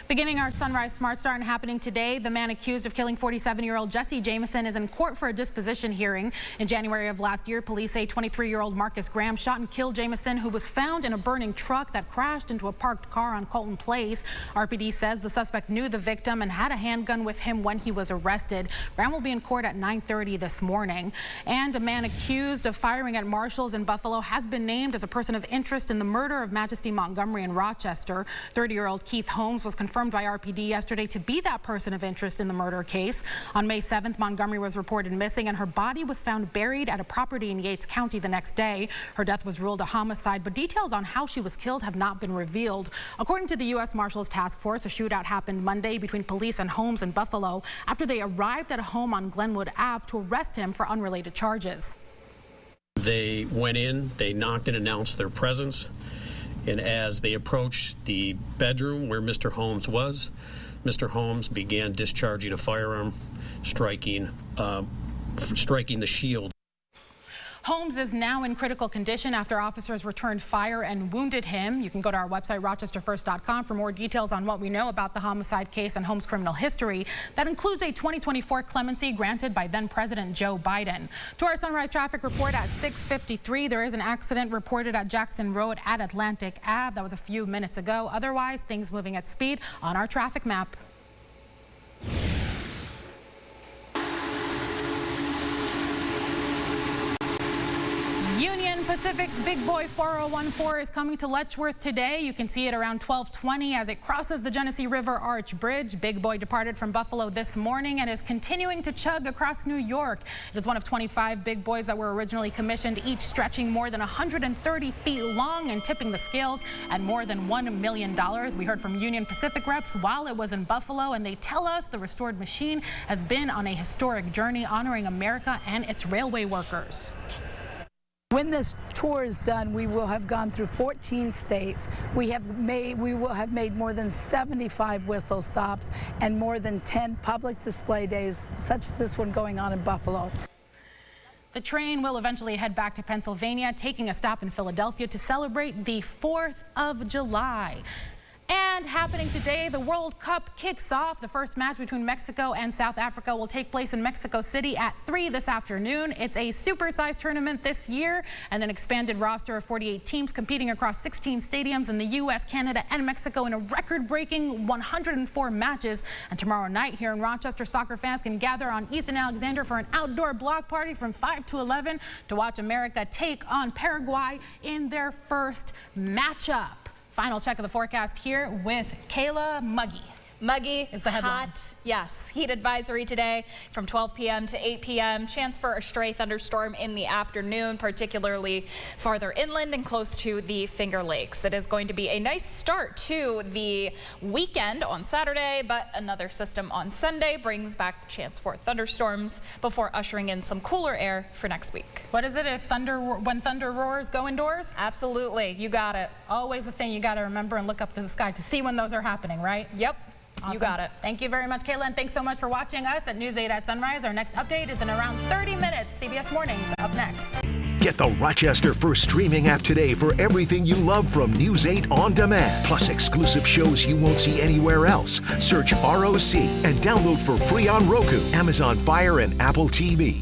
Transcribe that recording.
Beginning our Sunrise Smart Start and happening today, the man accused of killing 47-year-old Jesse Jameson is in court for a disposition hearing. In January of last year, police say 23-year-old Marcus Graham shot and killed Jameson, who was found in a burning truck that crashed into a parked car on Colton Place. RPD says the suspect knew the victim and had a handgun with him when he was arrested. Graham will be in court at 9:30 this morning. And a man accused of firing at marshals in Buffalo has been named as a person of interest in the murder of Majesty Montgomery in Rochester. 30-year-old Keith Holmes was confirmed by RPD yesterday to be that person of interest in the murder case. On May 7th, Montgomery was reported missing and her body was found buried at a property in Yates County the next day. Her death was ruled a homicide, but details on how she was killed have not been revealed. According to the U.S. Marshals Task Force, a shootout happened Monday between police and Holmes in Buffalo after they arrived at a home on Glenwood Ave to arrest him for unrelated charges. They went in, they knocked and announced their presence. And as they approached the bedroom where Mr. Holmes was, Mr. Holmes began discharging a firearm, striking the shield. Holmes is now in critical condition after officers returned fire and wounded him. You can go to our website, rochesterfirst.com, for more details on what we know about the homicide case and Holmes' criminal history. That includes a 2024 clemency granted by then-President Joe Biden. To our Sunrise Traffic Report at 6:53, there is an accident reported at Jackson Road at Atlantic Ave. That was a few minutes ago. Otherwise, things moving at speed on our traffic map. Union Pacific's Big Boy 4014 is coming to Letchworth today. You can see it around 12:20 as it crosses the Genesee River Arch Bridge. Big Boy departed from Buffalo this morning and is continuing to chug across New York. It is one of 25 Big Boys that were originally commissioned, each stretching more than 130 feet long and tipping the scales at more than $1 million. We heard from Union Pacific reps while it was in Buffalo, and they tell us the restored machine has been on a historic journey honoring America and its railway workers. When this tour is done, we will have gone through 14 states. We will have made more than 75 whistle stops and more than 10 public display days, such as this one going on in Buffalo. The train will eventually head back to Pennsylvania, taking a stop in Philadelphia to celebrate the 4th of July. And happening today, the World Cup kicks off. The first match between Mexico and South Africa will take place in Mexico City at 3 this afternoon. It's a super-sized tournament this year and an expanded roster of 48 teams competing across 16 stadiums in the U.S., Canada, and Mexico in a record-breaking 104 matches. And tomorrow night here in Rochester, soccer fans can gather on Easton Alexander for an outdoor block party from 5 to 11 to watch America take on Paraguay in their first matchup. Final check of the forecast here with Kayla. Muggy is the headline. Hot, yes. Heat advisory today from 12 p.m. to 8 p.m. Chance for a stray thunderstorm in the afternoon, particularly farther inland and close to the Finger Lakes. It is going to be a nice start to the weekend on Saturday, but another system on Sunday brings back the chance for thunderstorms before ushering in some cooler air for next week. What is it? When thunder roars, go indoors? Absolutely. You got it. Always a thing you got to remember and look up to the sky to see when those are happening, right? Yep. Awesome. You got it. Thank you very much, Kayla, and thanks so much for watching us at News 8 at Sunrise. Our next update is in around 30 minutes. CBS Mornings up next. Get the Rochester First streaming app today for everything you love from News 8 on demand, plus exclusive shows you won't see anywhere else. Search ROC and download for free on Roku, Amazon Fire, and Apple TV.